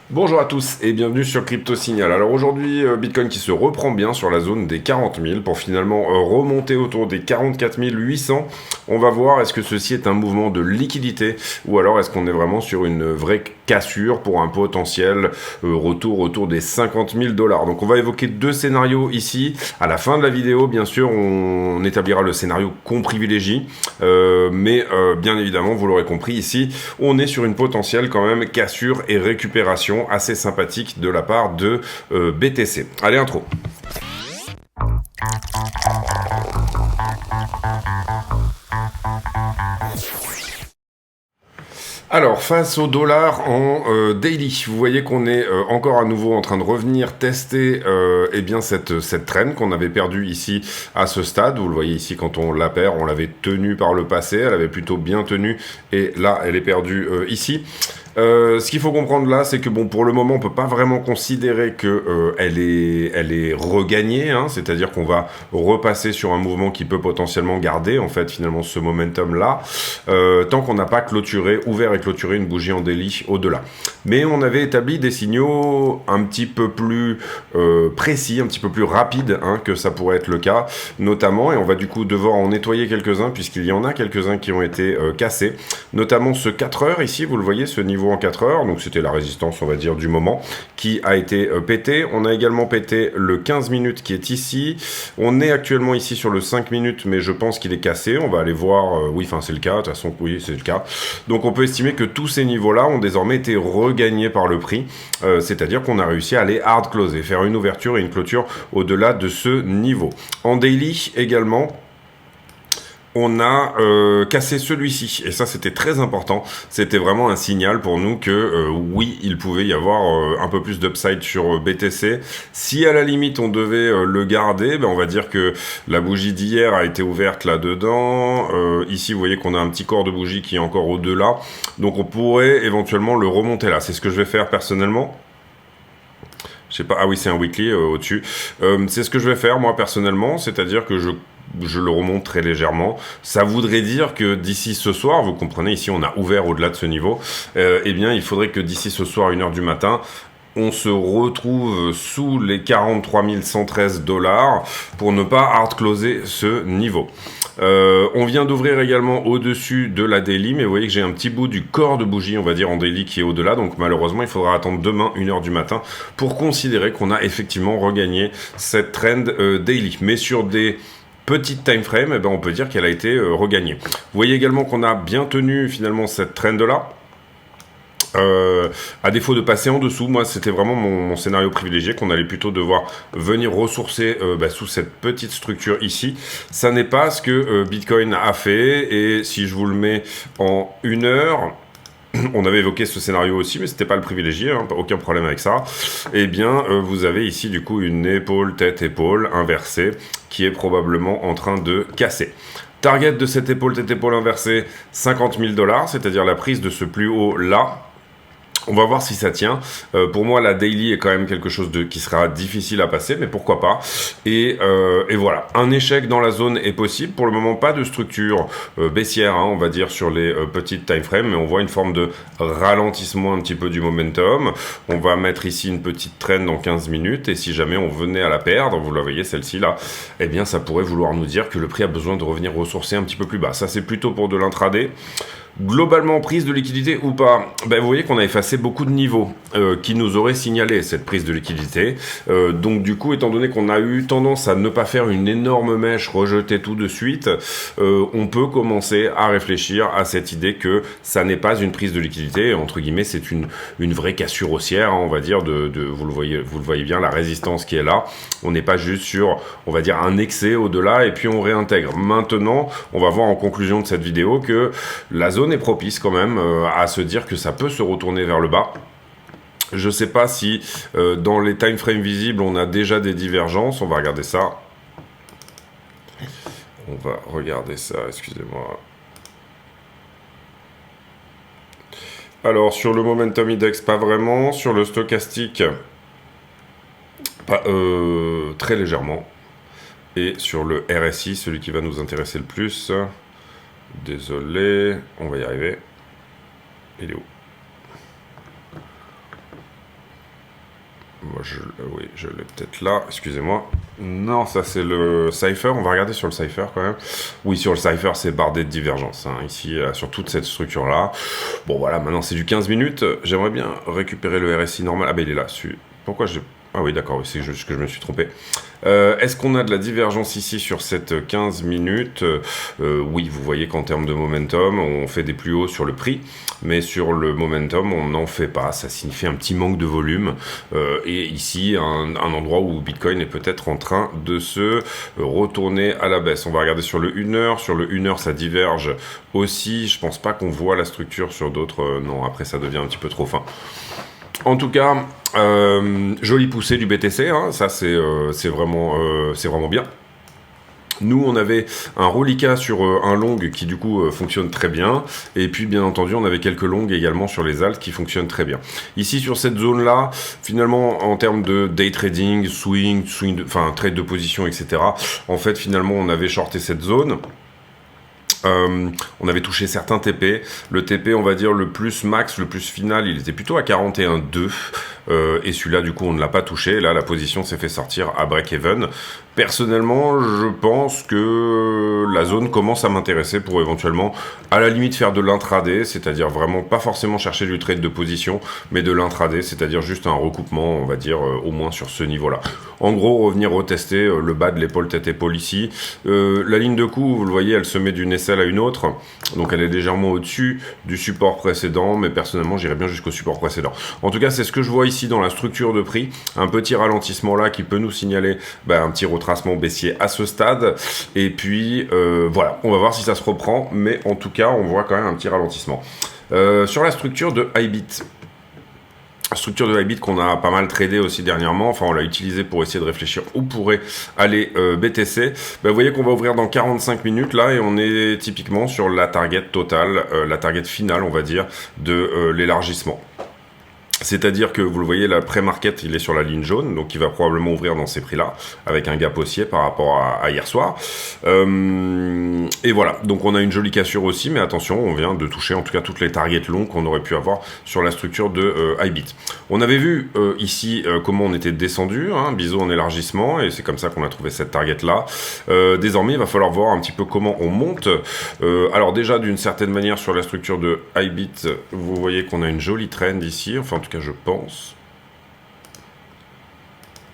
Bonjour à tous et bienvenue sur Crypto Signal. Alors aujourd'hui, Bitcoin qui se reprend bien sur la zone des 40 000 pour finalement remonter autour des 44 800. On va voir est-ce que ceci est un mouvement de liquidité ou alors est-ce qu'on est vraiment sur une vraie cassure pour un potentiel retour autour des 50 000 dollars. Donc on va évoquer deux scénarios ici. À la fin de la vidéo, bien sûr, on établira le scénario qu'on privilégie. Mais bien évidemment, vous l'aurez compris ici, on est sur une potentielle quand même cassure et récupération assez sympathique de la part de BTC. Allez, intro. Alors, face au dollar en daily, vous voyez qu'on est encore à nouveau en train de revenir tester eh bien cette trend qu'on avait perdue ici à ce stade. Vous le voyez ici, quand on la perd, on l'avait tenue par le passé, elle avait plutôt bien tenu, et là, elle est perdue ici. Ce qu'il faut comprendre là, c'est que bon, pour le moment, on peut pas vraiment considérer que elle est regagnée, hein, c'est-à-dire qu'on va repasser sur un mouvement qui peut potentiellement garder, en fait, finalement, ce momentum-là, tant qu'on n'a pas ouvert et clôturé une bougie en daily au-delà. Mais on avait établi des signaux un petit peu plus précis, un petit peu plus rapides, hein, que ça pourrait être le cas, notamment, et on va du coup devoir en nettoyer quelques-uns, puisqu'il y en a quelques-uns qui ont été cassés, notamment ce 4 heures ici, vous le voyez, ce niveau en 4 heures, donc c'était la résistance, on va dire, du moment, qui a été pété. On a également pété le 15 minutes qui est ici. On est actuellement ici sur le 5 minutes, mais je pense qu'il est cassé. On va aller voir, oui, enfin c'est le cas, de toute façon, oui, c'est le cas. Donc on peut estimer que tous ces niveaux-là ont désormais été regagnés par le prix, c'est-à-dire qu'on a réussi à aller hard closer, faire une ouverture et une clôture au-delà de ce niveau. En daily également, on a cassé celui-ci, et ça c'était très important, c'était vraiment un signal pour nous que oui, il pouvait y avoir un peu plus d'upside sur BTC. Si à la limite on devait le garder, ben, on va dire que la bougie d'hier a été ouverte là-dedans, ici vous voyez qu'on a un petit corps de bougie qui est encore au-delà, donc on pourrait éventuellement le remonter là, c'est ce que je vais faire personnellement. Je sais pas, ah oui c'est un weekly au-dessus, c'est ce que je vais faire moi personnellement, c'est-à-dire que je le remonte très légèrement. Ça voudrait dire que d'ici ce soir, vous comprenez, ici on a ouvert au-delà de ce niveau, eh bien il faudrait que d'ici ce soir, 1h du matin, on se retrouve sous les 43 113 dollars pour ne pas hard closer ce niveau. On vient d'ouvrir également au-dessus de la daily, mais vous voyez que j'ai un petit bout du corps de bougie, on va dire, en daily qui est au-delà, donc malheureusement il faudra attendre demain 1h du matin pour considérer qu'on a effectivement regagné cette trend daily. Mais sur des petite time frame, eh ben on peut dire qu'elle a été regagnée. Vous voyez également qu'on a bien tenu finalement cette trend-là. À défaut de passer en dessous, moi c'était vraiment mon scénario privilégié, qu'on allait plutôt devoir venir ressourcer sous cette petite structure ici. Ça n'est pas ce que Bitcoin a fait, et si je vous le mets en 1 heure, on avait évoqué ce scénario aussi, mais c'était pas le privilégié, hein, aucun problème avec ça. Eh bien, vous avez ici du coup une épaule, tête-épaule inversée qui est probablement en train de casser. Target de cette épaule, tête-épaule inversée, 50 000 dollars, c'est-à-dire la prise de ce plus haut là. On va voir si ça tient. Pour moi, la daily est quand même quelque chose qui sera difficile à passer, mais pourquoi pas. Et voilà, un échec dans la zone est possible. Pour le moment, pas de structure baissière, hein, on va dire, sur les petites time frames, mais on voit une forme de ralentissement un petit peu du momentum. On va mettre ici une petite trend dans 15 minutes, et si jamais on venait à la perdre, vous la voyez, celle-ci là, eh bien ça pourrait vouloir nous dire que le prix a besoin de revenir ressourcer un petit peu plus bas. Ça, c'est plutôt pour de l'intraday. Globalement, prise de liquidité ou pas, ben, vous voyez qu'on a effacé beaucoup de niveaux qui nous auraient signalé cette prise de liquidité. Donc du coup, étant donné qu'on a eu tendance à ne pas faire une énorme mèche, rejeter tout de suite, on peut commencer à réfléchir à cette idée que ça n'est pas une prise de liquidité. Entre guillemets, c'est une vraie cassure haussière, hein, on va dire, vous le voyez bien, la résistance qui est là. On n'est pas juste sur, on va dire, un excès au-delà et puis on réintègre. Maintenant, on va voir en conclusion de cette vidéo que la zone est propice quand même à se dire que ça peut se retourner vers le bas. Je sais pas si dans les time frames visibles on a déjà des divergences. On va regarder ça. Excusez-moi. Alors sur le momentum index, pas vraiment. Sur le stochastique, très légèrement. Et sur le RSI, celui qui va nous intéresser le plus, désolé, on va y arriver. Il est où? Moi, oui, je l'ai peut-être là, excusez-moi. Non, ça c'est le Cypher, on va regarder sur le Cypher quand même. Oui, sur le Cypher, c'est bardé de divergence, hein, ici, sur toute cette structure-là. Bon, voilà, maintenant c'est du 15 minutes. J'aimerais bien récupérer le RSI normal. Ah, ben il est là. Pourquoi j'ai... Ah oui, d'accord, oui, c'est juste que je me suis trompé. Est-ce qu'on a de la divergence ici sur cette 15 minutes? Oui, vous voyez qu'en termes de momentum, on fait des plus hauts sur le prix, mais sur le momentum, on n'en fait pas. Ça signifie un petit manque de volume. Et ici, un endroit où Bitcoin est peut-être en train de se retourner à la baisse. On va regarder sur le 1 heure. Sur le 1 heure, ça diverge aussi. Je pense pas qu'on voit la structure sur d'autres. Non, après, ça devient un petit peu trop fin. En tout cas, jolie poussée du BTC, hein, ça c'est vraiment bien. Nous, on avait un reliquat sur un long qui du coup fonctionne très bien. Et puis, bien entendu, on avait quelques longues également sur les alts qui fonctionnent très bien. Ici, sur cette zone-là, finalement, en termes de day trading, swing, enfin, trade de position, etc., en fait, finalement, on avait shorté cette zone. On avait touché certains TP. Le TP, on va dire, le plus max, le plus final, il était plutôt à 41,2. Et celui-là, du coup, on ne l'a pas touché. Là, la position s'est fait sortir à break-even. Personnellement, je pense que la zone commence à m'intéresser pour éventuellement, à la limite, faire de l'intraday, c'est-à-dire vraiment pas forcément chercher du trade de position, mais de l'intraday, c'est-à-dire juste un recoupement, on va dire, au moins sur ce niveau-là. En gros, revenir retester le bas de l'épaule tête-épaule ici. La ligne de coup, vous le voyez, elle se met d'une aisselle à une autre, donc elle est légèrement au-dessus du support précédent, mais personnellement, j'irais bien jusqu'au support précédent. En tout cas, c'est ce que je vois ici dans la structure de prix, un petit ralentissement là qui peut nous signaler un petit retracement baissier à ce stade, et puis voilà, on va voir si ça se reprend, mais en tout cas, on voit quand même un petit ralentissement. Sur la structure de Ibit, structure de Ibit qu'on a pas mal tradé aussi dernièrement, enfin on l'a utilisé pour essayer de réfléchir où pourrait aller BTC. Vous voyez qu'on va ouvrir dans 45 minutes là et on est typiquement sur la target totale, la target finale on va dire de l'élargissement. C'est-à-dire que, vous le voyez, la pré-market, il est sur la ligne jaune, donc il va probablement ouvrir dans ces prix-là, avec un gap haussier par rapport à hier soir. Et voilà, donc on a une jolie cassure aussi, mais attention, on vient de toucher en tout cas toutes les targets longues qu'on aurait pu avoir sur la structure de Ibit. On avait vu ici comment on était descendu, hein, biseau en élargissement, et c'est comme ça qu'on a trouvé cette target-là. Désormais, il va falloir voir un petit peu comment on monte. Alors déjà, d'une certaine manière, sur la structure de Ibit, vous voyez qu'on a une jolie trend ici, enfin en tout cas je pense.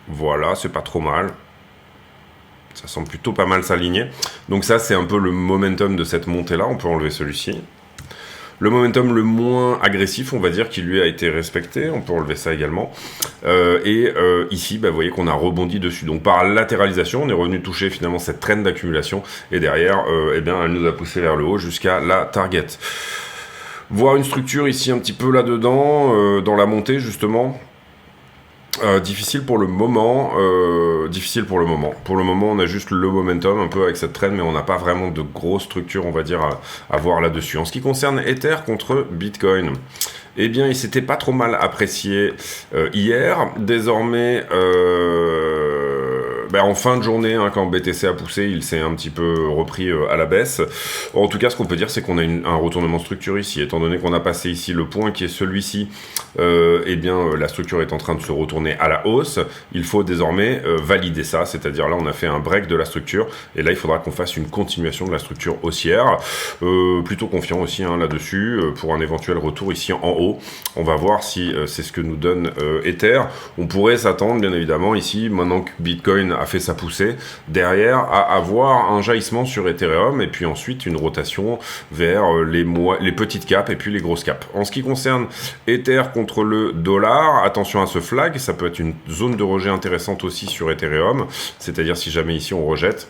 Voilà, c'est pas trop mal. Ça semble plutôt pas mal s'aligner. Donc ça, c'est un peu le momentum de cette montée-là. On peut enlever celui-ci. Le momentum le moins agressif, on va dire, qui lui a été respecté. On peut enlever ça également. Ici, vous voyez qu'on a rebondi dessus. Donc par latéralisation, on est revenu toucher finalement cette trend d'accumulation. Et derrière, elle nous a poussé vers le haut jusqu'à la target. Voir une structure ici un petit peu là-dedans, dans la montée justement. Difficile pour le moment. Pour le moment, on a juste le momentum un peu avec cette trend, mais on n'a pas vraiment de grosse structure, on va dire, à voir là-dessus. En ce qui concerne Ether contre Bitcoin, eh bien, il s'était pas trop mal apprécié hier. Désormais, en fin de journée, hein, quand BTC a poussé, il s'est un petit peu repris à la baisse. En tout cas, ce qu'on peut dire, c'est qu'on a un retournement de structure ici. Étant donné qu'on a passé ici le point qui est celui-ci, la structure est en train de se retourner à la hausse. Il faut désormais valider ça, c'est-à-dire là, on a fait un break de la structure, et là, il faudra qu'on fasse une continuation de la structure haussière. Plutôt confiant aussi hein, là-dessus, pour un éventuel retour ici en haut. On va voir si c'est ce que nous donne Ether. On pourrait s'attendre, bien évidemment, ici, maintenant que Bitcoin a fait sa poussée, derrière à avoir un jaillissement sur Ethereum et puis ensuite une rotation vers les petites capes et puis les grosses capes. En ce qui concerne Ether contre le dollar, attention à ce flag, ça peut être une zone de rejet intéressante aussi sur Ethereum, c'est-à-dire si jamais ici on rejette,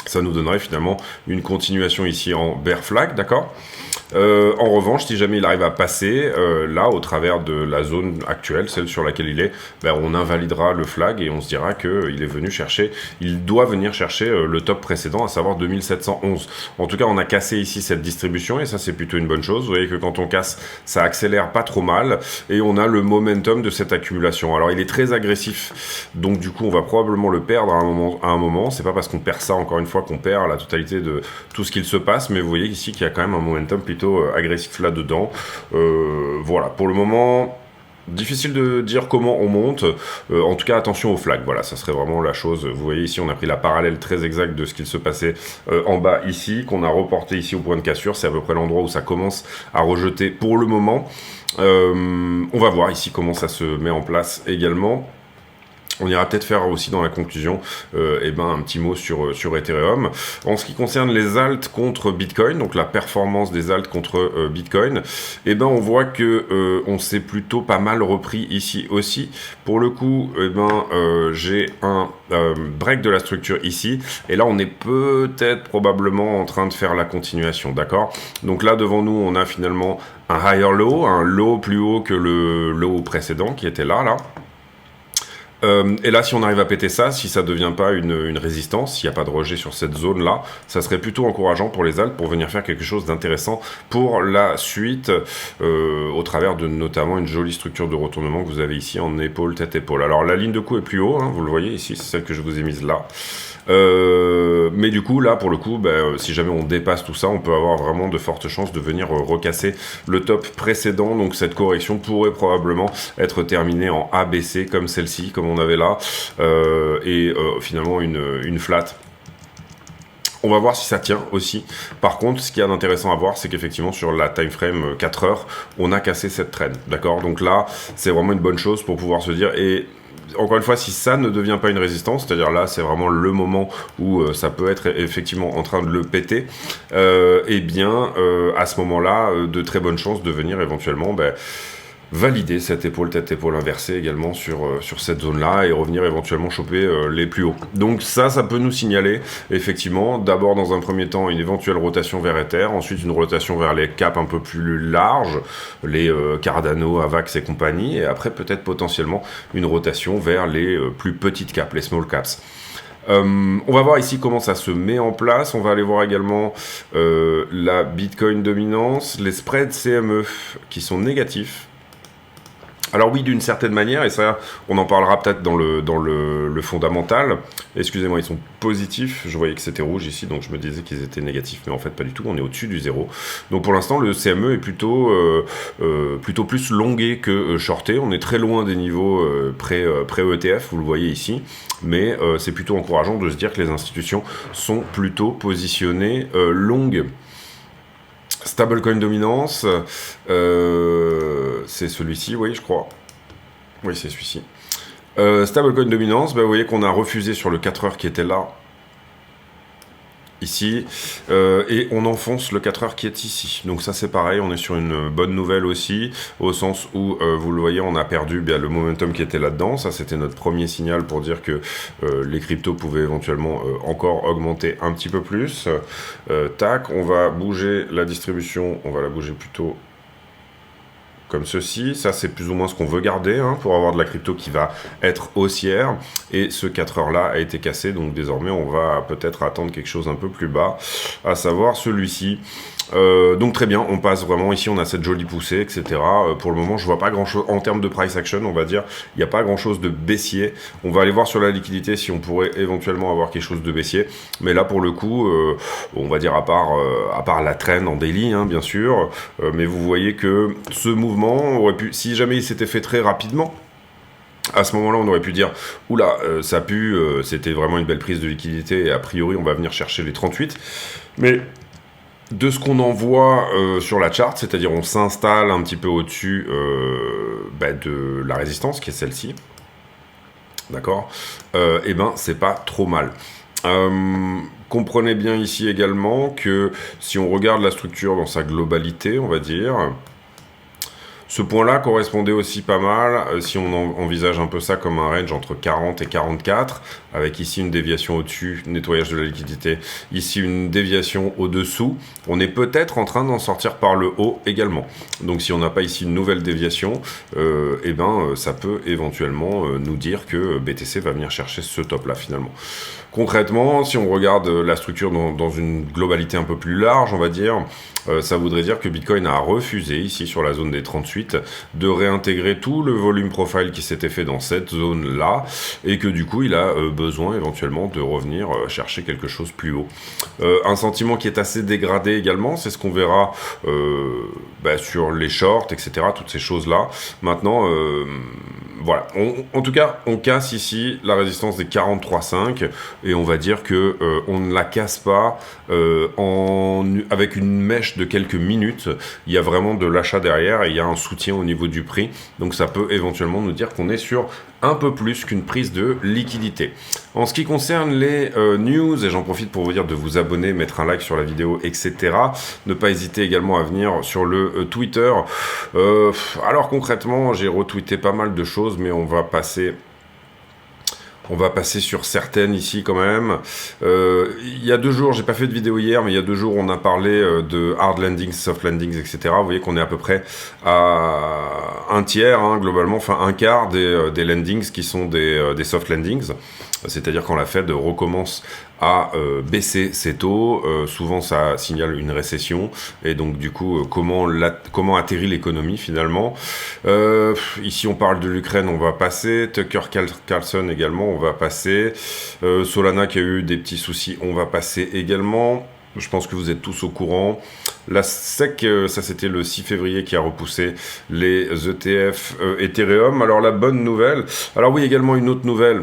ça nous donnerait finalement une continuation ici en bear flag, d'accord ? En revanche, si jamais il arrive à passer là au travers de la zone actuelle, celle sur laquelle il est, on invalidera le flag et on se dira qu'il est venu chercher, il doit venir chercher le top précédent, à savoir 2711. En tout cas, on a cassé ici cette distribution et ça c'est plutôt une bonne chose. Vous voyez que quand on casse, ça accélère pas trop mal et on a le momentum de cette accumulation. Alors il est très agressif, donc du coup on va probablement le perdre à un moment. C'est pas parce qu'on perd ça encore une fois qu'on perd la totalité de tout ce qu'il se passe, mais vous voyez ici qu'il y a quand même un momentum plutôt agressif là-dedans. Voilà, pour le moment, Difficile de dire comment on monte, en tout cas attention aux flags, voilà, ça serait vraiment la chose. Vous voyez ici on a pris la parallèle très exacte de ce qu'il se passait en bas ici, qu'on a reporté ici au point de cassure, c'est à peu près l'endroit où ça commence à rejeter pour le moment. On va voir ici comment ça se met en place également. On ira peut-être faire aussi dans la conclusion un petit mot sur Ethereum. En ce qui concerne les alts contre Bitcoin, donc la performance des alts contre Bitcoin, on voit que on s'est plutôt pas mal repris ici aussi. Pour le coup, j'ai un break de la structure ici, et là on est peut-être probablement en train de faire la continuation, d'accord? Donc là devant nous on a finalement un higher low, un low plus haut que le low précédent qui était là. Et là, si on arrive à péter ça, si ça ne devient pas une résistance, s'il n'y a pas de rejet sur cette zone-là, ça serait plutôt encourageant pour les alts pour venir faire quelque chose d'intéressant pour la suite, au travers de notamment une jolie structure de retournement que vous avez ici en épaule, tête-épaule. Alors la ligne de coup est plus haut, hein, vous le voyez ici, c'est celle que je vous ai mise là. Mais du coup, là, pour le coup, si jamais on dépasse tout ça, on peut avoir vraiment de fortes chances de venir recasser le top précédent. Donc cette correction pourrait probablement être terminée en ABC comme celle-ci, comme on avait là, finalement une flat. On va voir si ça tient aussi. Par contre, ce qu'il y a d'intéressant à voir, c'est qu'effectivement, sur la time frame 4 heures, on a cassé cette trend. D'accord? Donc là, c'est vraiment une bonne chose pour pouvoir se dire... Et encore une fois, si ça ne devient pas une résistance, c'est-à-dire là, c'est vraiment le moment où ça peut être effectivement en train de le péter, à ce moment-là, de très bonnes chances de venir éventuellement... valider cette épaule, tête-épaule inversée également sur cette zone-là et revenir éventuellement choper les plus hauts. Donc ça peut nous signaler effectivement, d'abord dans un premier temps, une éventuelle rotation vers Ether, ensuite une rotation vers les caps un peu plus larges, les Cardano, Avax et compagnie, et après peut-être potentiellement une rotation vers les plus petites caps, les small caps. On va voir ici comment ça se met en place. On va aller voir également la Bitcoin dominance, les spreads CME qui sont négatifs. Alors oui, d'une certaine manière, et ça, on en parlera peut-être dans le fondamental. Excusez-moi, ils sont positifs. Je voyais que c'était rouge ici, donc je me disais qu'ils étaient négatifs, mais en fait pas du tout. On est au-dessus du zéro. Donc pour l'instant, le CME est plutôt plus longué que shorté. On est très loin des niveaux pré-ETF, vous le voyez ici. Mais c'est plutôt encourageant de se dire que les institutions sont plutôt positionnées longues. Stablecoin dominance, c'est celui-ci, oui, je crois. Oui, c'est celui-ci. Stablecoin dominance, vous voyez qu'on a refusé sur le 4 heures qui était là, ici, et on enfonce le 4 heures qui est ici. Donc ça c'est pareil, on est sur une bonne nouvelle aussi, au sens où, vous le voyez, on a perdu le momentum qui était là-dedans. Ça c'était notre premier signal pour dire que les cryptos pouvaient éventuellement encore augmenter un petit peu plus. Tac, on va bouger la distribution, on va la bouger plutôt comme ceci. Ça c'est plus ou moins ce qu'on veut garder pour avoir de la crypto qui va être haussière, et ce 4 heures là a été cassé, donc désormais on va peut-être attendre quelque chose un peu plus bas, à savoir celui-ci. Donc très bien, on passe vraiment ici, on a cette jolie poussée, etc. Pour le moment je vois pas grand chose en termes de price action, on va dire, il n'y a pas grand chose de baissier. On va aller voir sur la liquidité si on pourrait éventuellement avoir quelque chose de baissier, mais là pour le coup on va dire à part la trend en daily bien sûr, mais vous voyez que ce mouvement aurait pu, si jamais il s'était fait très rapidement, à ce moment-là, on aurait pu dire « Oula, ça pue, c'était vraiment une belle prise de liquidité, et a priori, on va venir chercher les 38. » Mais de ce qu'on en voit sur la chart, c'est-à-dire on s'installe un petit peu au-dessus de la résistance, qui est celle-ci, d'accord, c'est pas trop mal. Comprenez bien ici également que si on regarde la structure dans sa globalité, on va dire... Ce point-là correspondait aussi pas mal, si on envisage un peu ça comme un range entre 40 et 44, avec ici une déviation au-dessus, nettoyage de la liquidité, ici une déviation au-dessous. On est peut-être en train d'en sortir par le haut également. Donc si on n'a pas ici une nouvelle déviation, ça peut éventuellement nous dire que BTC va venir chercher ce top-là finalement. Concrètement, si on regarde la structure dans une globalité un peu plus large, on va dire, ça voudrait dire que Bitcoin a refusé, ici sur la zone des 38, de réintégrer tout le volume profile qui s'était fait dans cette zone-là, et que du coup, il a besoin éventuellement de revenir chercher quelque chose plus haut. Un sentiment qui est assez dégradé également, c'est ce qu'on verra sur les shorts, etc., toutes ces choses-là. Maintenant, voilà. En tout cas, on casse ici la résistance des 43,5 et on va dire que on ne la casse pas avec une mèche de quelques minutes. Il y a vraiment de l'achat derrière et il y a un soutien au niveau du prix. Donc ça peut éventuellement nous dire qu'on est sur un peu plus qu'une prise de liquidité. En ce qui concerne les news, et j'en profite pour vous dire de vous abonner, mettre un like sur la vidéo, etc. Ne pas hésiter également à venir sur le Twitter. Alors concrètement, j'ai retweeté pas mal de choses, mais on va passer sur certaines ici quand même. Il y a 2 jours, j'ai pas fait de vidéo hier, mais il y a 2 jours, on a parlé de hard landings, soft landings, etc. Vous voyez qu'on est à peu près à un tiers, globalement, enfin un quart des landings qui sont des soft landings. C'est-à-dire quand la Fed recommence à baisser ses taux, souvent ça signale une récession, et donc du coup comment atterrit l'économie finalement. Ici on parle de l'Ukraine, on va passer, Tucker Carlson également, on va passer, Solana qui a eu des petits soucis, on va passer également. Je pense que vous êtes tous au courant. La SEC, ça c'était le 6 février qui a repoussé les ETF Ethereum. Alors la bonne nouvelle, alors oui également une autre nouvelle,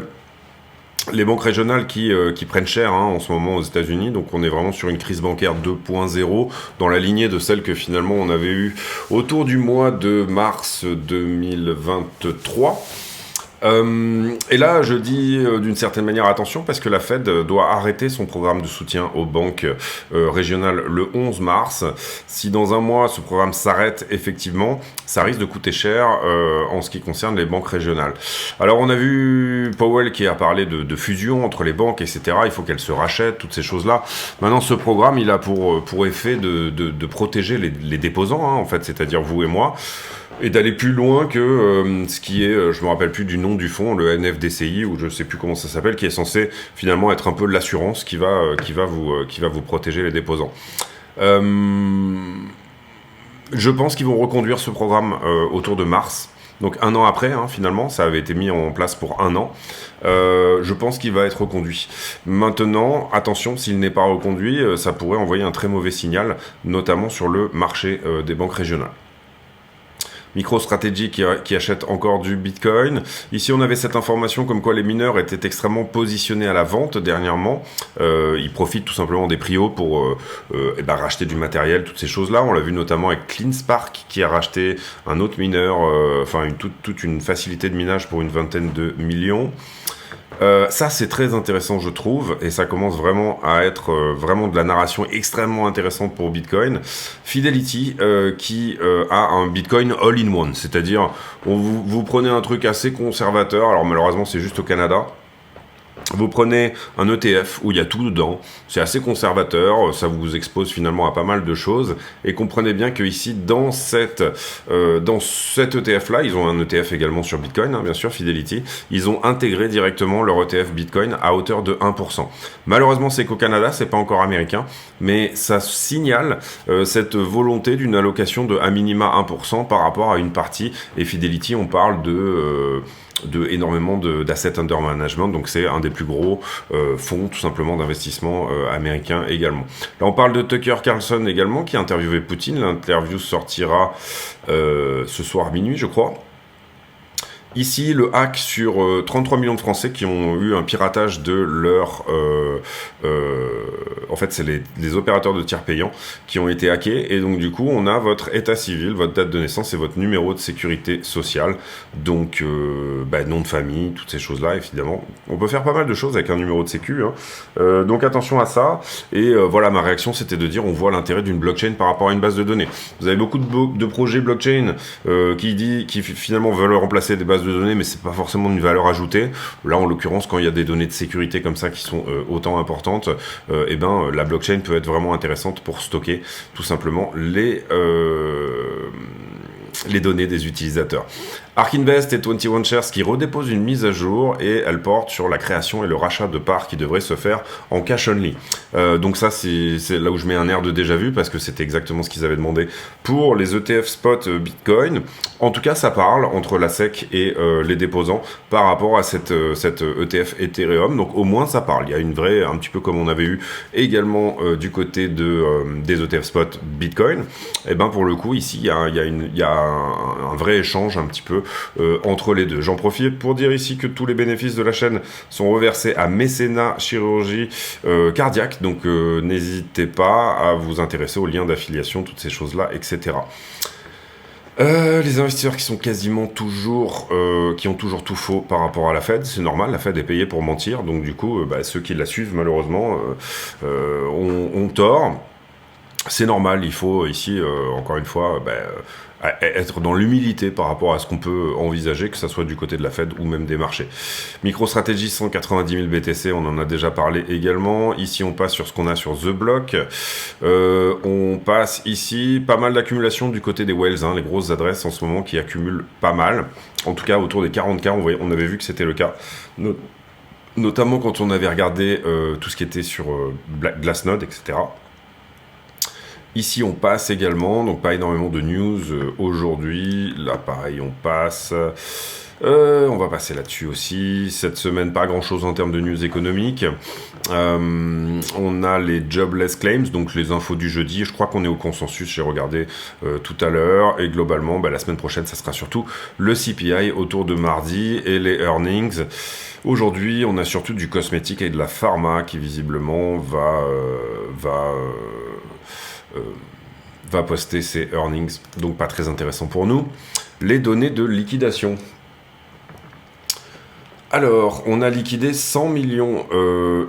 les banques régionales qui prennent cher en ce moment aux États-Unis, donc on est vraiment sur une crise bancaire 2.0 dans la lignée de celle que finalement on avait eue autour du mois de mars 2023. Et là, je dis d'une certaine manière attention parce que la Fed doit arrêter son programme de soutien aux banques régionales le 11 mars. Si dans un mois, ce programme s'arrête effectivement, ça risque de coûter cher en ce qui concerne les banques régionales. Alors, on a vu Powell qui a parlé de fusion entre les banques, etc. Il faut qu'elles se rachètent, toutes ces choses-là. Maintenant, ce programme, il a pour effet de protéger les déposants, en fait, c'est-à-dire vous et moi, et d'aller plus loin que ce qui est, je me rappelle plus du nom du fonds, le NFDCI, ou je sais plus comment ça s'appelle, qui est censé finalement être un peu l'assurance qui va vous protéger les déposants. Je pense qu'ils vont reconduire ce programme autour de mars. Donc 1 an après, finalement, ça avait été mis en place pour 1 an. Je pense qu'il va être reconduit. Maintenant, attention, s'il n'est pas reconduit, ça pourrait envoyer un très mauvais signal, notamment sur le marché des banques régionales. MicroStrategy qui achète encore du Bitcoin. Ici, on avait cette information comme quoi les mineurs étaient extrêmement positionnés à la vente dernièrement. Ils profitent tout simplement des prix hauts pour racheter du matériel, toutes ces choses-là. On l'a vu notamment avec CleanSpark qui a racheté un autre mineur, toute une facilité de minage pour une 20aine de millions. Ça c'est très intéressant je trouve, et ça commence vraiment à être vraiment de la narration extrêmement intéressante pour Bitcoin. Fidelity qui a un Bitcoin all-in-one, c'est-à-dire vous prenez un truc assez conservateur, alors malheureusement c'est juste au Canada. Vous prenez un ETF où il y a tout dedans, c'est assez conservateur, ça vous expose finalement à pas mal de choses, et comprenez bien que ici dans cet ETF là, ils ont un ETF également sur Bitcoin, bien sûr, Fidelity, ils ont intégré directement leur ETF Bitcoin à hauteur de 1%. Malheureusement c'est qu'au Canada, c'est pas encore américain, mais ça signale cette volonté d'une allocation de à minima 1% par rapport à une partie, et Fidelity on parle de énormément d'assets under management, donc c'est un des plus gros fonds tout simplement d'investissement américains également. Là on parle de Tucker Carlson également qui a interviewé Poutine, l'interview sortira ce soir à minuit je crois. Ici, le hack sur 33 millions de Français qui ont eu un piratage de leur... en fait, c'est les opérateurs de tiers payants qui ont été hackés. Et donc, du coup, on a votre état civil, votre date de naissance et votre numéro de sécurité sociale. Donc, nom de famille, toutes ces choses-là, évidemment. On peut faire pas mal de choses avec un numéro de sécu. Donc, attention à ça. Et voilà, ma réaction, c'était de dire on voit l'intérêt d'une blockchain par rapport à une base de données. Vous avez beaucoup de projets blockchain qui finalement veulent remplacer des bases de données, mais c'est pas forcément une valeur ajoutée. Là, en l'occurrence, quand il y a des données de sécurité comme ça qui sont autant importantes, la blockchain peut être vraiment intéressante pour stocker tout simplement les données des utilisateurs. Ark Invest et 21 Shares qui redéposent une mise à jour et elle porte sur la création et le rachat de parts qui devrait se faire en cash only. Donc ça c'est là où je mets un air de déjà vu parce que c'était exactement ce qu'ils avaient demandé pour les ETF spot Bitcoin. En tout cas ça parle entre la SEC et les déposants par rapport à cette ETF Ethereum. Donc au moins ça parle. Il y a une vraie, un petit peu comme on avait eu également du côté des ETF spot Bitcoin. Et ben pour le coup ici il y a un vrai échange un petit peu entre les deux. J'en profite pour dire ici que tous les bénéfices de la chaîne sont reversés à Mécénat Chirurgie Cardiaque, donc n'hésitez pas à vous intéresser aux liens d'affiliation, toutes ces choses-là, etc. Les investisseurs qui sont quasiment toujours, qui ont toujours tout faux par rapport à la Fed, c'est normal, la Fed est payée pour mentir, donc du coup, ceux qui la suivent malheureusement ont tort. C'est normal, il faut ici, encore une fois, être dans l'humilité par rapport à ce qu'on peut envisager, que ce soit du côté de la Fed ou même des marchés. MicroStrategy, 190 000 BTC, on en a déjà parlé également. Ici, on passe sur ce qu'on a sur The Block. On passe ici, pas mal d'accumulation du côté des whales, les grosses adresses en ce moment qui accumulent pas mal. En tout cas, autour des 40K, on avait vu que c'était le cas. Notamment quand on avait regardé tout ce qui était sur Glassnode, etc. Ici, on passe également, donc pas énormément de news aujourd'hui. Là, pareil, on passe. On va passer là-dessus aussi. Cette semaine, pas grand-chose en termes de news économiques. On a les jobless claims, donc les infos du jeudi. Je crois qu'on est au consensus, j'ai regardé tout à l'heure. Et globalement, la semaine prochaine, ça sera surtout le CPI autour de mardi et les earnings. Aujourd'hui, on a surtout du cosmétique et de la pharma qui visiblement va poster ses earnings, donc pas très intéressant pour nous. Les données de liquidation. Alors, on a liquidé 100 millions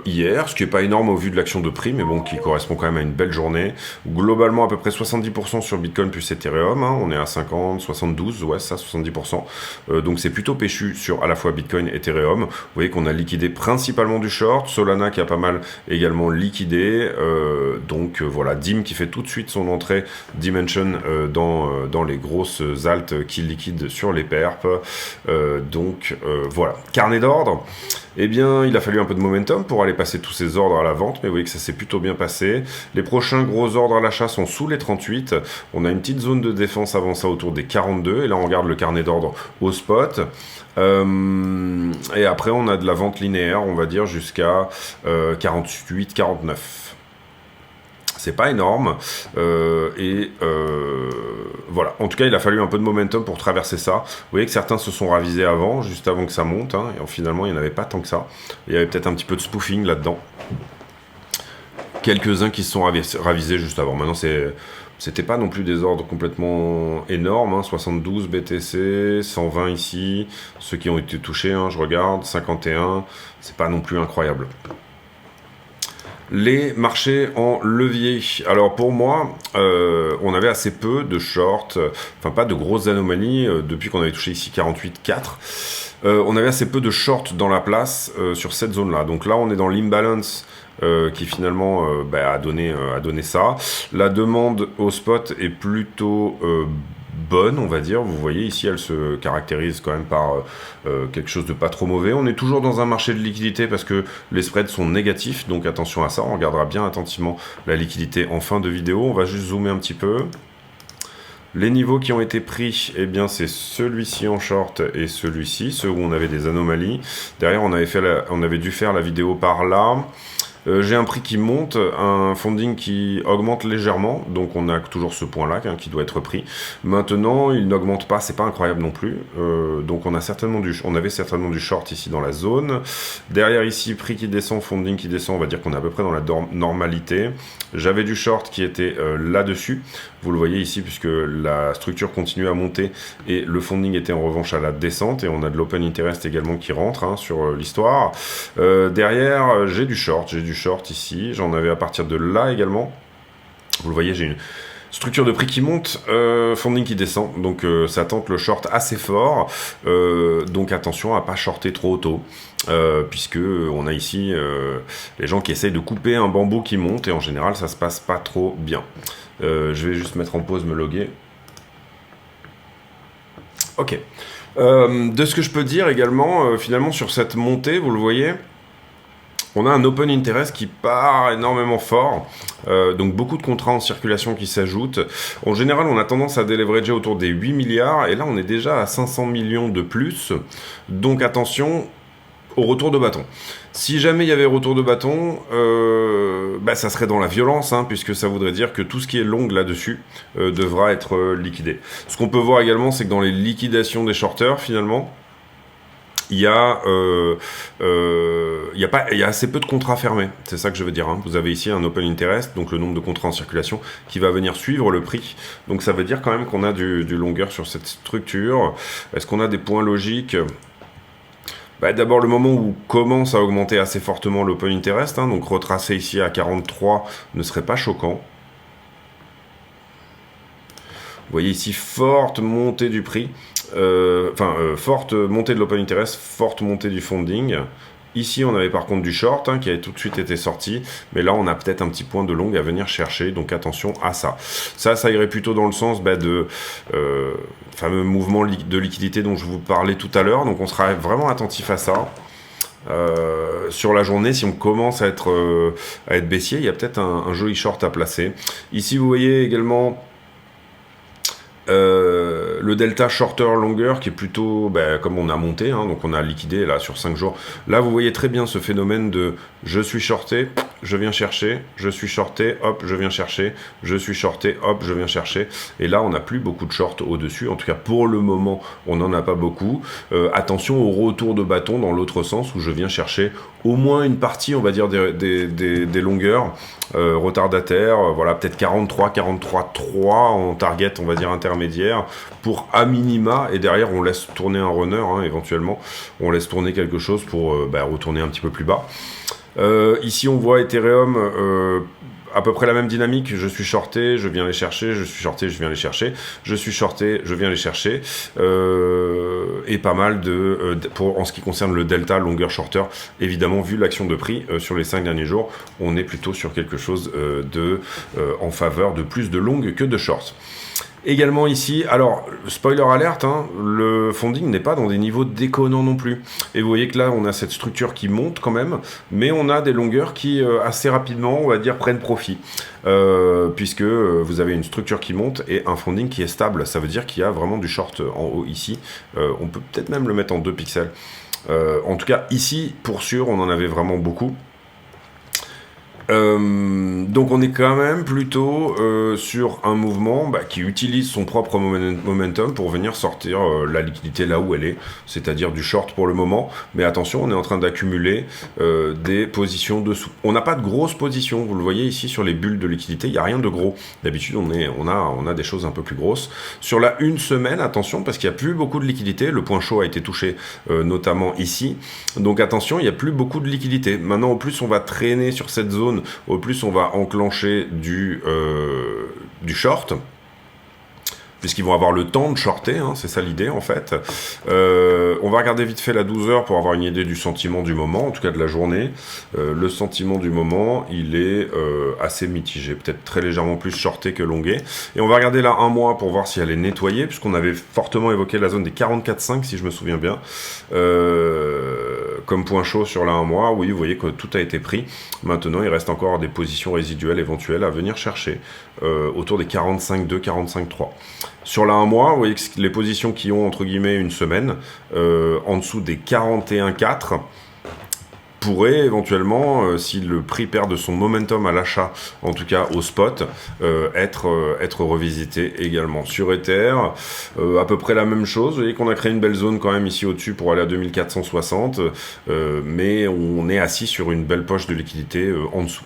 hier, ce qui n'est pas énorme au vu de l'action de prix, mais bon, qui correspond quand même à une belle journée. Globalement, à peu près 70% sur Bitcoin plus Ethereum, on est à 50, 72, ouais, ça, 70%. Donc c'est plutôt péchu sur à la fois Bitcoin et Ethereum. Vous voyez qu'on a liquidé principalement du short, Solana qui a pas mal également liquidé. Donc voilà, Dim qui fait tout de suite son entrée, Dimension dans les grosses altes qui liquident sur les perps. Donc voilà. Carnet d'ordre, eh bien, il a fallu un peu de momentum pour aller passer tous ces ordres à la vente, mais vous voyez que ça s'est plutôt bien passé. Les prochains gros ordres à l'achat sont sous les 38. On a une petite zone de défense avant ça autour des 42, et là on regarde le carnet d'ordre au spot. Et après, on a de la vente linéaire, on va dire, jusqu'à 48, 49. C'est pas énorme, voilà. En tout cas, il a fallu un peu de momentum pour traverser ça. Vous voyez que certains se sont ravisés avant, juste avant que ça monte, et finalement, il n'y en avait pas tant que ça. Il y avait peut-être un petit peu de spoofing là-dedans. Quelques-uns qui se sont ravisés juste avant. Maintenant, c'était pas non plus des ordres complètement énormes, 72 BTC, 120 ici, ceux qui ont été touchés, je regarde, 51, c'est pas non plus incroyable. Les marchés en levier. Alors pour moi, on avait assez peu de shorts, enfin pas de grosses anomalies, depuis qu'on avait touché ici 48,4. On avait assez peu de shorts dans la place sur cette zone-là. Donc là, on est dans l'imbalance qui finalement a donné ça. La demande au spot est plutôt bonne, on va dire. Vous voyez ici, elle se caractérise quand même par quelque chose de pas trop mauvais. On est toujours dans un marché de liquidité parce que les spreads sont négatifs, donc attention à ça. On regardera bien attentivement la liquidité en fin de vidéo. On va juste zoomer un petit peu. Les niveaux qui ont été pris, eh bien c'est celui-ci en short et celui-ci, ceux où on avait des anomalies. Derrière, on avait dû faire la vidéo par là. J'ai un prix qui monte, un funding qui augmente légèrement, donc on a toujours ce point-là qui doit être pris. Maintenant, il n'augmente pas, c'est pas incroyable non plus, donc on avait certainement du short ici dans la zone. Derrière ici, prix qui descend, funding qui descend, on va dire qu'on est à peu près dans la normalité. J'avais du short qui était là-dessus, vous le voyez ici, puisque la structure continue à monter et le funding était en revanche à la descente, et on a de l'open interest également qui rentre sur l'histoire. Derrière, j'ai du short ici, j'en avais à partir de là également. Vous le voyez, j'ai une structure de prix qui monte, funding qui descend, donc ça tente le short assez fort, donc attention à pas shorter trop tôt, puisque on a ici les gens qui essayent de couper un bambou qui monte, et en général ça se passe pas trop bien. Je vais juste mettre en pause, me loguer. Ok. De ce que je peux dire également, finalement, sur cette montée, vous le voyez, on a un open interest qui part énormément fort, donc beaucoup de contrats en circulation qui s'ajoutent. En général, on a tendance à déleverager autour des 8 milliards, et là, on est déjà à 500 millions de plus. Donc attention au retour de bâton. Si jamais il y avait retour de bâton, ça serait dans la violence, hein, puisque ça voudrait dire que tout ce qui est long là-dessus devra être liquidé. Ce qu'on peut voir également, c'est que dans les liquidations des shorters, finalement, il y a assez peu de contrats fermés, c'est ça que je veux dire, hein. Vous avez ici un open interest, donc le nombre de contrats en circulation qui va venir suivre le prix, donc ça veut dire quand même qu'on a du longueur sur cette structure. Est-ce qu'on a des points logiques? D'abord le moment où commence à augmenter assez fortement l'open interest, hein, donc retracer ici à 43 ne serait pas choquant. Vous voyez ici, forte montée du prix, forte montée de l'open interest, forte montée du funding. Ici, on avait par contre du short qui avait tout de suite été sorti, mais là, on a peut-être un petit point de long à venir chercher, donc attention à ça. Ça irait plutôt dans le sens de fameux mouvement de liquidité dont je vous parlais tout à l'heure, donc on sera vraiment attentif à ça. Sur la journée, si on commence à être baissier, il y a peut-être un joli short à placer. Ici, vous voyez également le delta shorter longueur qui est plutôt comme on a monté, hein, donc on a liquidé là sur 5 jours. Là vous voyez très bien ce phénomène de je suis shorté, je viens chercher, je suis shorté, hop, je viens chercher, je suis shorté, hop, je viens chercher. Et là on n'a plus beaucoup de short au-dessus, en tout cas pour le moment on n'en a pas beaucoup. Attention au retour de bâton dans l'autre sens où je viens chercher au moins une partie, on va dire, des longueurs retardataires, voilà, peut-être 43,3 en target, on va dire intermédiaire, pour à minima, et derrière on laisse tourner un runner, hein, éventuellement, on laisse tourner quelque chose pour retourner un petit peu plus bas. Ici on voit Ethereum à peu près la même dynamique, je suis shorté, je viens les chercher, je suis shorté, je viens les chercher, je suis shorté, je viens les chercher, et pas mal en ce qui concerne le delta longueur shorter, évidemment vu l'action de prix sur les 5 derniers jours, on est plutôt sur quelque chose en faveur de plus de long que de short. Également ici, alors spoiler alerte, hein, le funding n'est pas dans des niveaux déconnants non plus. Et vous voyez que là on a cette structure qui monte quand même, mais on a des longueurs qui assez rapidement, on va dire, prennent profit. Puisque vous avez une structure qui monte et un funding qui est stable. Ça veut dire qu'il y a vraiment du short en haut ici. On peut peut-être même le mettre en 2 pixels. En tout cas ici, pour sûr, on en avait vraiment beaucoup. Donc on est quand même plutôt sur un mouvement qui utilise son propre momentum pour venir sortir la liquidité là où elle est, c'est-à-dire du short pour le moment, mais attention, on est en train d'accumuler des positions dessous. On n'a pas de grosses positions, vous le voyez ici sur les bulles de liquidité, il n'y a rien de gros. D'habitude on a des choses un peu plus grosses. Sur la une semaine, attention, parce qu'il n'y a plus beaucoup de liquidité, le point chaud a été touché notamment ici, donc attention, il n'y a plus beaucoup de liquidité. Maintenant, au plus on va traîner sur cette zone, au plus on va enclencher du short, puisqu'ils vont avoir le temps de shorter, hein, c'est ça l'idée en fait. On va regarder vite fait la 12 heures pour avoir une idée du sentiment du moment, en tout cas de la journée. Le sentiment du moment, il est assez mitigé, peut-être très légèrement plus shorté que longué. Et on va regarder là un mois pour voir si elle est nettoyée, puisqu'on avait fortement évoqué la zone des 44,5 si je me souviens bien. Comme point chaud sur la 1 mois, oui, vous voyez que tout a été pris. Maintenant, il reste encore des positions résiduelles éventuelles à venir chercher, autour des 45,2, 45,3. Sur la 1 mois, vous voyez que les positions qui ont, entre guillemets, une semaine, en dessous des 41,4, pourrait éventuellement, si le prix perd de son momentum à l'achat, en tout cas au spot, être revisité également. Sur Ether, à peu près la même chose. Vous voyez qu'on a créé une belle zone quand même ici au-dessus pour aller à 2460, mais on est assis sur une belle poche de liquidité en dessous.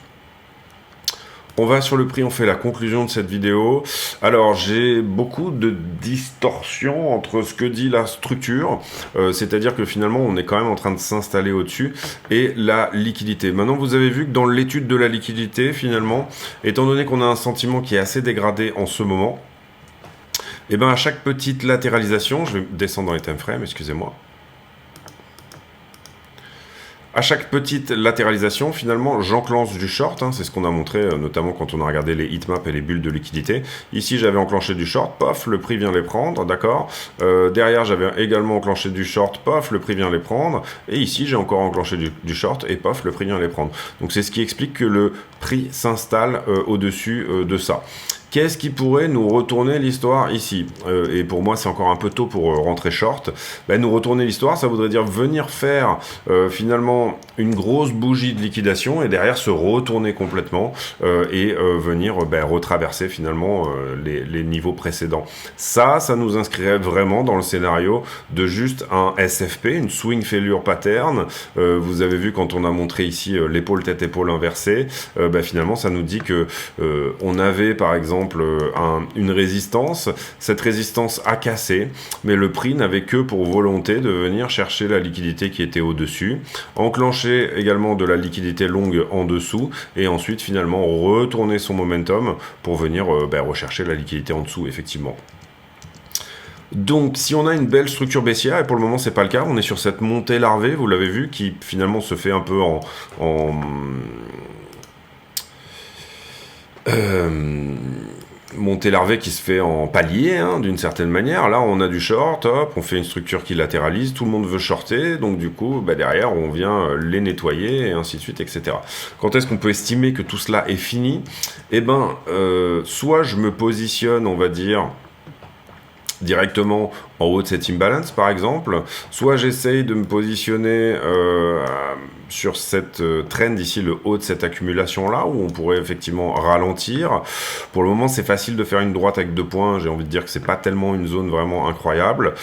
On va sur le prix, on fait la conclusion de cette vidéo. Alors, j'ai beaucoup de distorsions entre ce que dit la structure, c'est-à-dire que finalement, on est quand même en train de s'installer au-dessus, et la liquidité. Maintenant, vous avez vu que dans l'étude de la liquidité, finalement, étant donné qu'on a un sentiment qui est assez dégradé en ce moment, et bien à chaque petite latéralisation, je vais descendre dans les time frames, excusez-moi. À chaque petite latéralisation, finalement, j'enclenche du short. C'est ce qu'on a montré, notamment quand on a regardé les heatmaps et les bulles de liquidité. Ici, j'avais enclenché du short, pof, le prix vient les prendre, d'accord. Derrière, j'avais également enclenché du short, pof, le prix vient les prendre. Et ici, j'ai encore enclenché du short et pof, le prix vient les prendre. Donc, c'est ce qui explique que le prix s'installe au-dessus de ça. Qu'est-ce qui pourrait nous retourner l'histoire ici? Et pour moi, c'est encore un peu tôt pour rentrer short. Nous retourner l'histoire, ça voudrait dire venir faire finalement une grosse bougie de liquidation et derrière se retourner complètement et venir retraverser finalement les niveaux précédents. Ça nous inscrirait vraiment dans le scénario de juste un SFP, une Swing Failure Pattern. Vous avez vu quand on a montré ici l'épaule tête-épaule inversée, finalement, ça nous dit que on avait par exemple une résistance, cette résistance a cassé, mais le prix n'avait que pour volonté de venir chercher la liquidité qui était au-dessus, enclencher également de la liquidité longue en dessous, et ensuite finalement retourner son momentum pour venir rechercher la liquidité en dessous, effectivement. Donc, si on a une belle structure baissière, et pour le moment c'est pas le cas, on est sur cette montée larvée, vous l'avez vu, qui finalement se fait un peu montée larvée qui se fait en palier, d'une certaine manière. Là, on a du short, hop, on fait une structure qui latéralise, tout le monde veut shorter, donc du coup, derrière, on vient les nettoyer, et ainsi de suite, etc. Quand est-ce qu'on peut estimer que tout cela est fini? Soit je me positionne, on va dire, directement en haut de cette imbalance par exemple, soit j'essaye de me positionner sur cette trend ici, le haut de cette accumulation là, où on pourrait effectivement ralentir. Pour le moment c'est facile de faire une droite avec 2 points, j'ai envie de dire que c'est pas tellement une zone vraiment incroyable,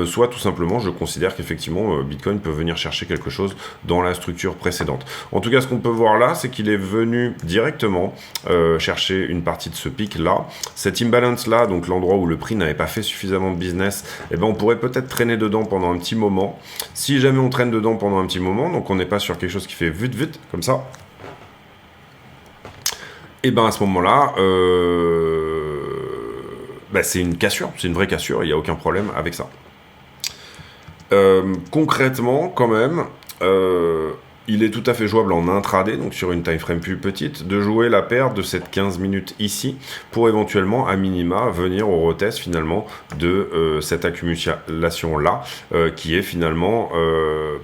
soit tout simplement je considère qu'effectivement Bitcoin peut venir chercher quelque chose dans la structure précédente. En tout cas ce qu'on peut voir là, c'est qu'il est venu directement chercher une partie de ce pic là, cette imbalance là, donc l'endroit où le prix n'avait pas fait suffisamment de business, on pourrait peut-être traîner dedans pendant un petit moment. Si jamais on traîne dedans pendant un petit moment, donc on n'est pas sur quelque chose qui fait vite comme ça, et à ce moment-là, c'est une cassure, c'est une vraie cassure, il n'y a aucun problème avec ça. Concrètement, quand même, il est tout à fait jouable en intraday, donc sur une time frame plus petite, de jouer la paire de cette 15 minutes ici, pour éventuellement, à minima, venir au retest finalement de cette accumulation-là, qui est finalement,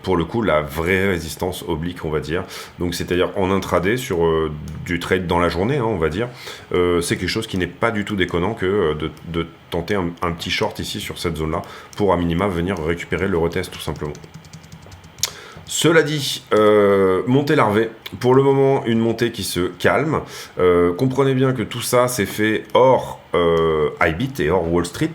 pour le coup, la vraie résistance oblique, on va dire. Donc c'est-à-dire en intraday, sur du trade dans la journée, on va dire, c'est quelque chose qui n'est pas du tout déconnant que de tenter un petit short ici sur cette zone-là, pour à minima venir récupérer le retest tout simplement. Cela dit, montée larvée, pour le moment une montée qui se calme, comprenez bien que tout ça s'est fait hors IBIT et hors Wall Street.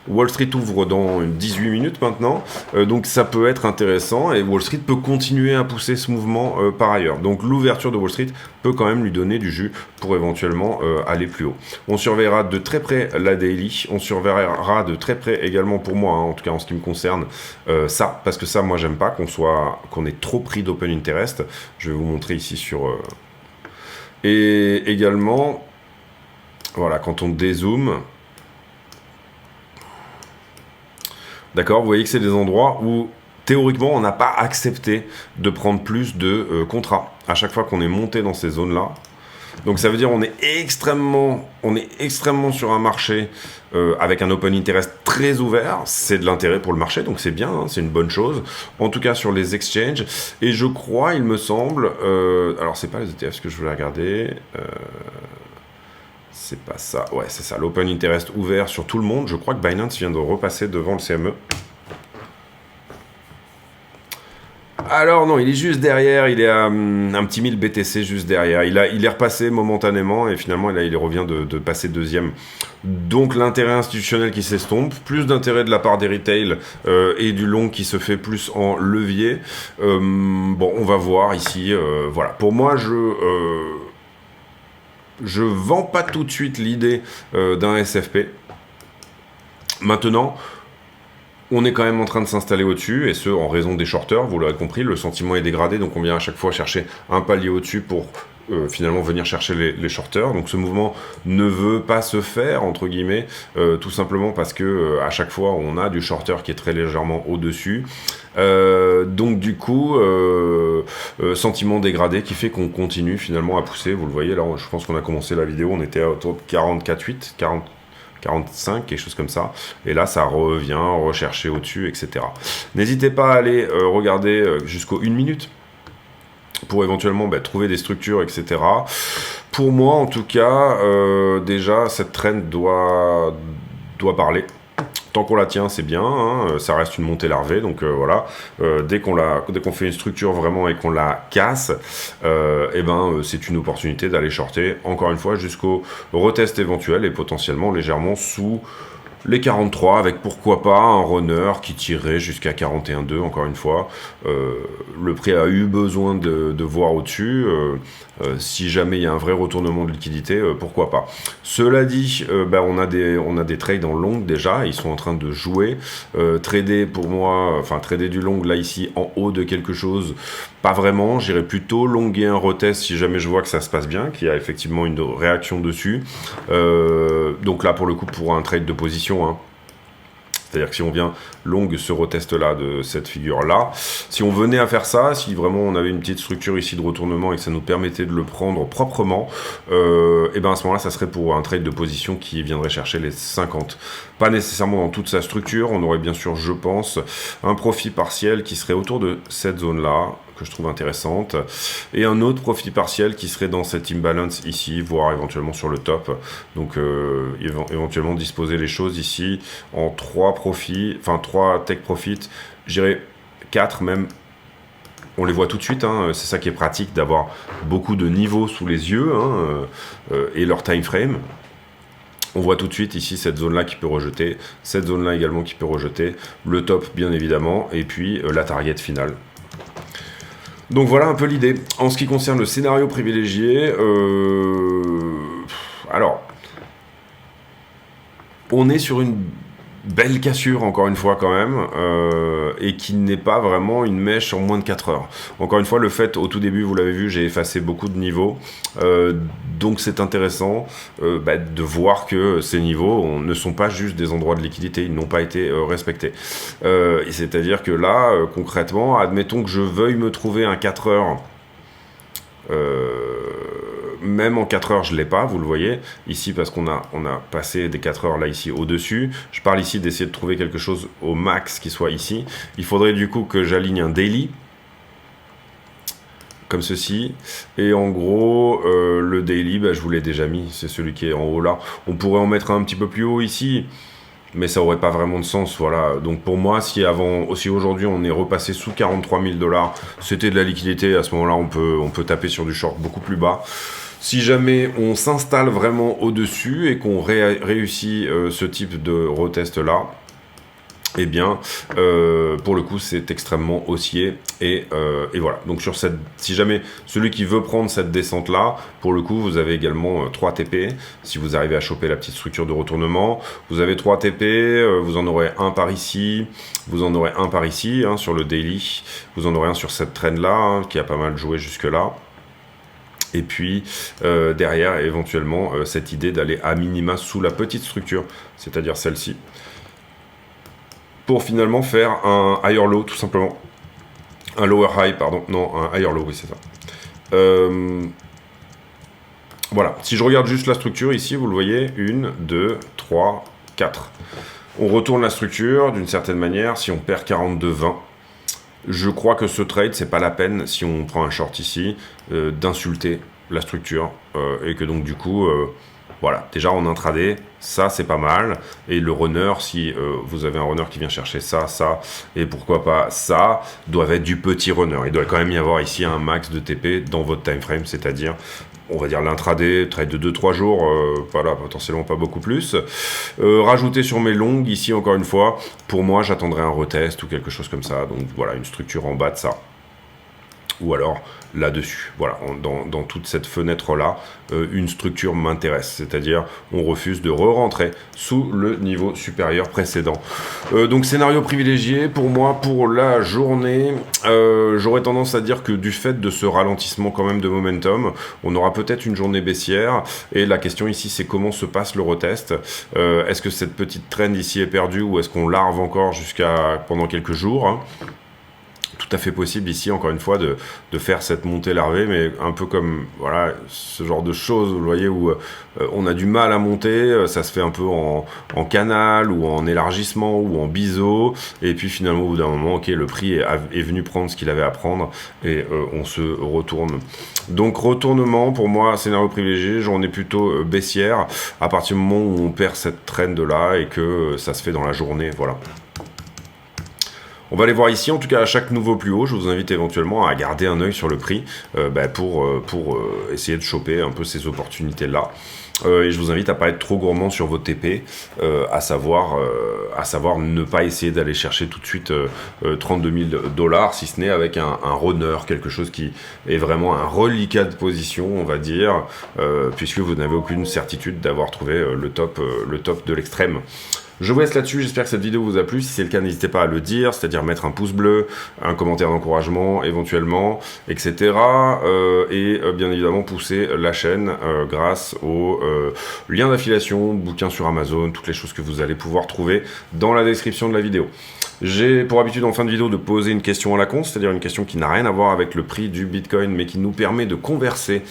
Wall Street ouvre dans 18 minutes maintenant, donc ça peut être intéressant et Wall Street peut continuer à pousser ce mouvement par ailleurs. Donc l'ouverture de Wall Street peut quand même lui donner du jus pour éventuellement aller plus haut. On surveillera de très près la daily, on surveillera de très près également pour moi, en tout cas en ce qui me concerne, ça, parce que ça moi j'aime pas qu'on ait trop pris d'open interest. Je vais vous montrer ici sur... Et également... Voilà, quand on dézoome, d'accord, vous voyez que c'est des endroits où, théoriquement, on n'a pas accepté de prendre plus de contrats à chaque fois qu'on est monté dans ces zones-là. Donc ça veut dire on est extrêmement sur un marché avec un open interest très ouvert. C'est de l'intérêt pour le marché, donc c'est bien, c'est une bonne chose. En tout cas sur les exchanges. Et je crois, il me semble, alors c'est pas les ETF que je voulais regarder... C'est pas ça, ouais c'est ça, l'open interest ouvert sur tout le monde. Je crois que Binance vient de repasser devant le CME. Alors non, il est juste derrière, il est à un petit 1000 BTC juste derrière. Il est repassé momentanément et finalement là, il revient de passer deuxième. Donc l'intérêt institutionnel qui s'estompe, plus d'intérêt de la part des retail et du long qui se fait plus en levier. Bon, on va voir ici, voilà. Pour moi, je vends pas tout de suite l'idée d'un SFP. Maintenant, on est quand même en train de s'installer au-dessus, et ce, en raison des shorters, vous l'aurez compris, le sentiment est dégradé, donc on vient à chaque fois chercher un palier au-dessus pour finalement venir chercher les shorters. Donc ce mouvement ne veut pas se faire, entre guillemets, tout simplement parce que à chaque fois on a du shorter qui est très légèrement au-dessus. Donc du coup, sentiment dégradé qui fait qu'on continue finalement à pousser. Vous le voyez là, je pense qu'on a commencé la vidéo, on était autour de 44,8, 45, quelque chose comme ça. Et là, ça revient rechercher au-dessus, etc. N'hésitez pas à aller regarder jusqu'aux 1 minute pour éventuellement trouver des structures, etc. Pour moi, en tout cas, déjà, cette trend doit parler. Tant qu'on la tient, c'est bien, hein, ça reste une montée larvée, donc voilà. Dès qu'on fait une structure vraiment et qu'on la casse, c'est une opportunité d'aller shorter, encore une fois, jusqu'au retest éventuel et potentiellement légèrement sous les 43, avec pourquoi pas un runner qui tirerait jusqu'à 41,2, encore une fois. Le prix a eu besoin de voir au-dessus. Si jamais il y a un vrai retournement de liquidité, pourquoi pas. Cela dit, on a des trades en long déjà, ils sont en train de jouer. Trader pour moi, trader du long là ici en haut de quelque chose, pas vraiment. J'irais plutôt longuer un retest si jamais je vois que ça se passe bien, qu'il y a effectivement une réaction dessus. Donc là pour le coup pour un trade de position, c'est-à-dire que si on vient long ce retest là de cette figure là, si on venait à faire ça, si vraiment on avait une petite structure ici de retournement et que ça nous permettait de le prendre proprement, à ce moment là ça serait pour un trade de position qui viendrait chercher les 50. Pas nécessairement dans toute sa structure, on aurait bien sûr, je pense, un profit partiel qui serait autour de cette zone là, que je trouve intéressante, et un autre profit partiel qui serait dans cette imbalance ici, voire éventuellement sur le top. Donc éventuellement disposer les choses ici en 3 profits, 3 take profit, j'irais 4 même. On les voit tout de suite, c'est ça qui est pratique d'avoir beaucoup de niveaux sous les yeux et leur time frame. On voit tout de suite ici cette zone là qui peut rejeter, cette zone là également qui peut rejeter, le top bien évidemment, et puis la target finale. Donc voilà un peu l'idée. En ce qui concerne le scénario privilégié, alors, on est sur une belle cassure encore une fois quand même, et qui n'est pas vraiment une mèche en moins de 4 heures. Encore une fois, le fait, au tout début, vous l'avez vu, j'ai effacé beaucoup de niveaux, donc c'est intéressant de voir que ces niveaux ne sont pas juste des endroits de liquidité, ils n'ont pas été respectés. C'est-à-dire que là, concrètement, admettons que je veuille me trouver un 4 heures, même en 4 heures je l'ai pas, vous le voyez ici, parce qu'on a passé des 4 heures là ici au dessus. Je parle ici d'essayer de trouver quelque chose au max qui soit ici. Il faudrait du coup que j'aligne un daily comme ceci, et en gros le daily, je vous l'ai déjà mis, c'est celui qui est en haut là. On pourrait en mettre un petit peu plus haut ici, mais ça aurait pas vraiment de sens, voilà. Donc pour moi, si aujourd'hui on est repassé sous 43 000 $, c'était de la liquidité, à ce moment-là on peut taper sur du short beaucoup plus bas. Si jamais on s'installe vraiment au-dessus et qu'on réussit ce type de retest là, eh bien, pour le coup, c'est extrêmement haussier. Et voilà. Donc, si jamais celui qui veut prendre cette descente-là, pour le coup, vous avez également 3 TP. Si vous arrivez à choper la petite structure de retournement, vous avez 3 TP. Vous en aurez un par ici. Vous en aurez un par ici, sur le daily. Vous en aurez un sur cette trend-là, qui a pas mal joué jusque-là. Et puis derrière, éventuellement, cette idée d'aller à minima sous la petite structure, c'est-à-dire celle-ci, pour finalement faire un higher low, tout simplement. Un lower high, pardon. Non, un higher low, oui, c'est ça. Voilà. Si je regarde juste la structure ici, vous le voyez, 1, 2, 3, 4. On retourne la structure d'une certaine manière. Si on perd 42,20, je crois que ce trade, c'est pas la peine, si on prend un short ici, d'insulter la structure. Et que donc, du coup, voilà, déjà en intraday, ça c'est pas mal. Et le runner, si vous avez un runner qui vient chercher ça, et pourquoi pas ça, doivent être du petit runner. Il doit quand même y avoir ici un max de TP dans votre time frame, c'est-à-dire, on va dire l'intraday, trade de 2-3 jours, voilà, potentiellement pas beaucoup plus. Rajouter sur mes longues, ici encore une fois, pour moi j'attendrai un retest ou quelque chose comme ça. Donc voilà, une structure en bas de ça. ou alors là-dessus. Voilà, dans toute cette fenêtre-là, une structure m'intéresse, c'est-à-dire on refuse de re-rentrer sous le niveau supérieur précédent. Donc scénario privilégié pour moi pour la journée, j'aurais tendance à dire que du fait de ce ralentissement quand même de momentum, on aura peut-être une journée baissière, et la question ici c'est comment se passe le retest. Est-ce que cette petite trend ici est perdue ou est-ce qu'on larve encore jusqu'à pendant quelques jours, hein. Tout à fait possible ici, encore une fois, de faire cette montée larvée, mais un peu comme voilà ce genre de choses, vous voyez, où on a du mal à monter, ça se fait un peu en canal, ou en élargissement, ou en biseau, et puis finalement, au bout d'un moment, ok, le prix est venu prendre ce qu'il avait à prendre, et on se retourne. Donc retournement, pour moi, scénario privilégié, journée plutôt baissière, à partir du moment où on perd cette trend-là, et que ça se fait dans la journée, voilà. On va aller voir ici, en tout cas à chaque nouveau plus haut, je vous invite éventuellement à garder un œil sur le prix pour essayer de choper un peu ces opportunités-là. Et je vous invite à pas être trop gourmand sur vos TP, à savoir ne pas essayer d'aller chercher tout de suite 32 000 $, si ce n'est avec un runner, quelque chose qui est vraiment un reliquat de position, on va dire, puisque vous n'avez aucune certitude d'avoir trouvé le top de l'extrême. Je vous laisse là-dessus, j'espère que cette vidéo vous a plu. Si c'est le cas, n'hésitez pas à le dire, c'est-à-dire mettre un pouce bleu, un commentaire d'encouragement éventuellement, etc. Et bien évidemment pousser la chaîne grâce aux liens d'affiliation, bouquins sur Amazon, toutes les choses que vous allez pouvoir trouver dans la description de la vidéo. J'ai pour habitude en fin de vidéo de poser une question à la con, c'est-à-dire une question qui n'a rien à voir avec le prix du Bitcoin, mais qui nous permet de converser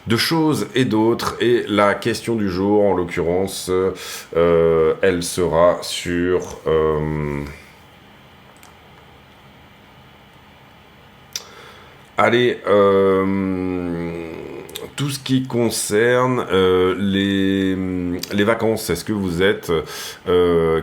de choses et d'autres. Et la question du jour, en l'occurrence, elle sera sur... tout ce qui concerne les vacances. Est-ce que vous êtes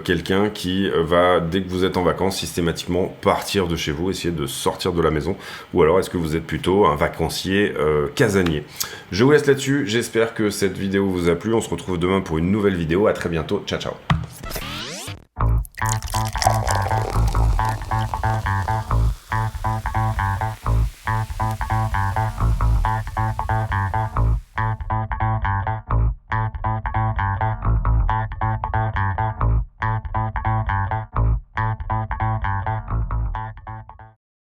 quelqu'un qui va, dès que vous êtes en vacances, systématiquement partir de chez vous, essayer de sortir de la maison, ou alors est-ce que vous êtes plutôt un vacancier casanier? Je vous laisse là-dessus, j'espère que cette vidéo vous a plu, on se retrouve demain pour une nouvelle vidéo, à très bientôt, ciao ciao.